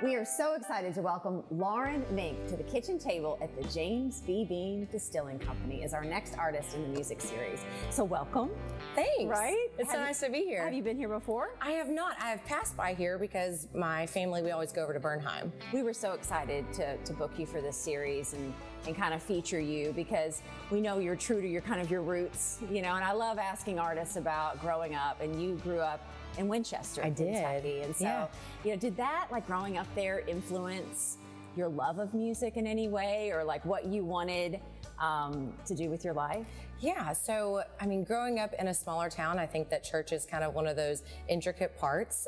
We are so excited to welcome Lauren Mink to the kitchen table at the James B. Bean Distilling Company as our next artist in the music series. So welcome. Thanks. Right? It's so nice to be here. Have you been here before? I have not. I have passed by here because my family, we always go over to Bernheim. We were so excited to book you for this series and kind of feature you because we know you're true to your kind of your roots, you know, and I love asking artists about growing up, and you grew up in Winchester, Kentucky. And so, you know, did that, like growing up there, influence your love of music in any way, or like what you wanted to do with your life? Yeah, so I mean, growing up in a smaller town, I think that church is kind of one of those intricate parts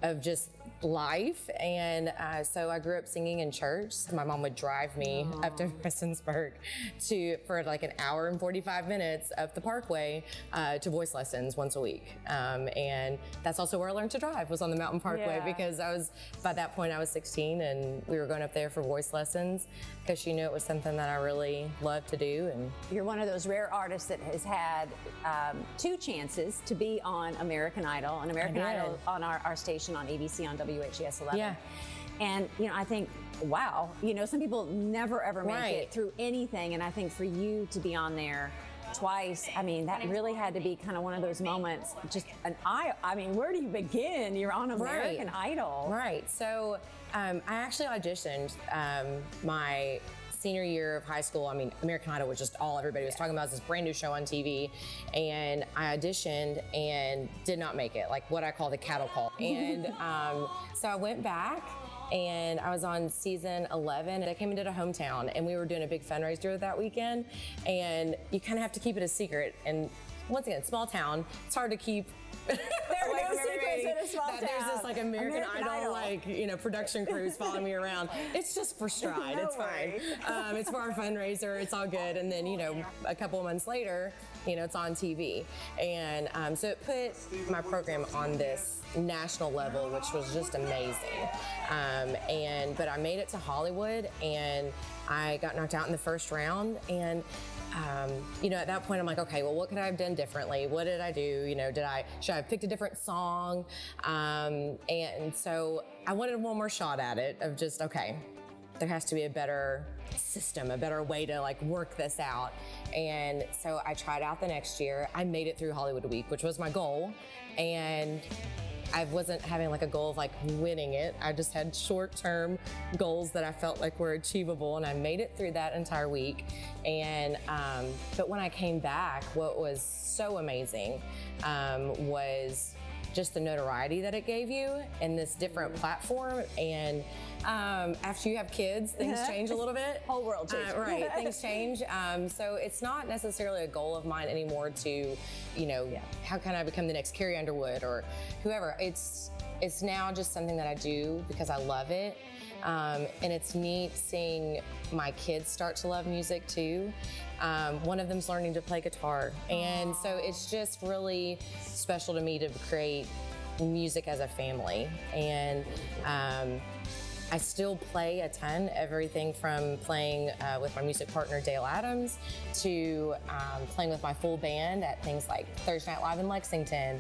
of just life. And so I grew up singing in church. My mom would drive me up to Prestonsburg for like an hour and 45 minutes up the Parkway to voice lessons once a week. And that's also where I learned to drive, was on the Mountain Parkway, because by that point I was 16 and we were going up there for voice lessons because she knew it was something that I really loved to do. And you're one of those rare artists that has had 2 chances to be on American Idol, on our station on ABC on WHES 11. Yeah. And, you know, I think, wow, you know, some people never ever make it through anything. And I think for you to be on there twice, I mean, that really had to be kind of one of those moments, just I mean, where do you begin? You're on American Idol. Right. So I actually auditioned my senior year of high school. I mean, American Idol was just all everybody was talking about. It was this brand new show on TV, and I auditioned and did not make it, like what I call the cattle call. And so I went back and I was on season 11. I came and did a hometown, and we were doing a big fundraiser that weekend, and you kind of have to keep it a secret. And once again, small town, it's hard to keep there are no secrets in a small town. There's this like American Idol, like, you know, production crews following me around. It's just for stride. It's fine. It's for our fundraiser. It's all good. And then, you know, a couple of months later, you know, it's on TV. And so it put my program on this national level, which was just amazing. But I made it to Hollywood, and I got knocked out in the first round. And you know, at that point I'm like, okay, well, what could I have done differently? What did I do? You know, should I have picked a different song? And so I wanted one more shot at it of just, okay, there has to be a better system, a better way to like work this out. And so I tried out the next year. I made it through Hollywood Week, which was my goal. And I wasn't having like a goal of like winning it. I just had short-term goals that I felt like were achievable, and I made it through that entire week. And but when I came back, what was so amazing was just the notoriety that it gave you and this different platform. And after you have kids, things change a little bit. Whole world changes. Right, things change. So it's not necessarily a goal of mine anymore to, you know, how can I become the next Carrie Underwood or whoever. It's now just something that I do because I love it. And it's neat seeing my kids start to love music too. One of them's learning to play guitar. And so it's just really special to me to create music as a family. And I still play a ton, everything from playing with my music partner Dale Adams to playing with my full band at things like Thursday Night Live in Lexington.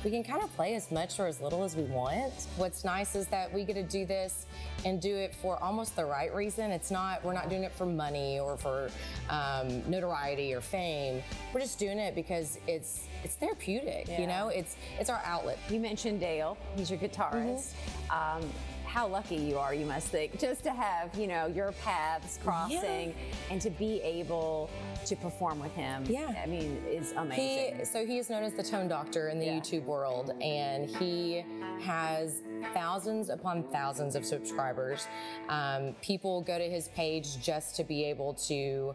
We can kind of play as much or as little as we want. What's nice is that we get to do this and do it for almost the right reason. We're not doing it for money or for notoriety or fame. We're just doing it because it's therapeutic, you know? It's our outlet. You mentioned Dale, he's your guitarist. How lucky you are, you must think, just to have, you know, your paths crossing and to be able to perform with him. I mean, is amazing. So he is known as the Tone Doctor in the YouTube world, and he has thousands upon thousands of subscribers. People go to his page just to be able to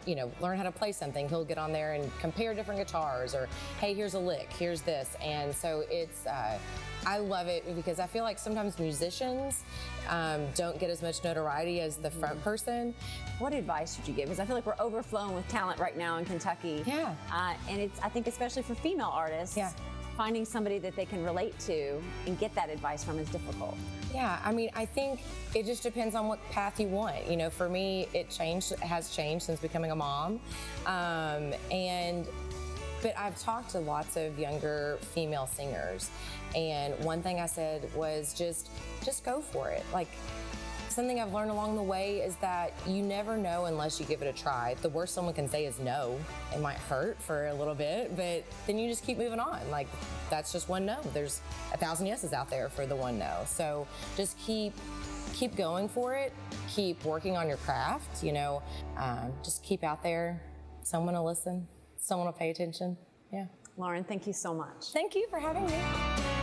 you know, learn how to play something. He'll get on there and compare different guitars, or hey, here's a lick, here's this. And so it's I love it because I feel like sometimes musicians don't get as much notoriety as the front person. What advice would you give? Because I feel like we're overflowing with talent right now in Kentucky. And it's, I think, especially for female artists, finding somebody that they can relate to and get that advice from is difficult. Yeah, I mean, I think it just depends on what path you want. You know, for me, it has changed since becoming a mom. But But I've talked to lots of younger female singers, and one thing I said was just go for it. Like, something I've learned along the way is that you never know unless you give it a try. The worst someone can say is no. It might hurt for a little bit, but then you just keep moving on. Like, that's just one no. There's 1,000 yeses out there for the one no. So just keep going for it. Keep working on your craft, you know. Just keep out there. Someone will listen. Someone will pay attention. Yeah. Lauren, thank you so much. Thank you for having me.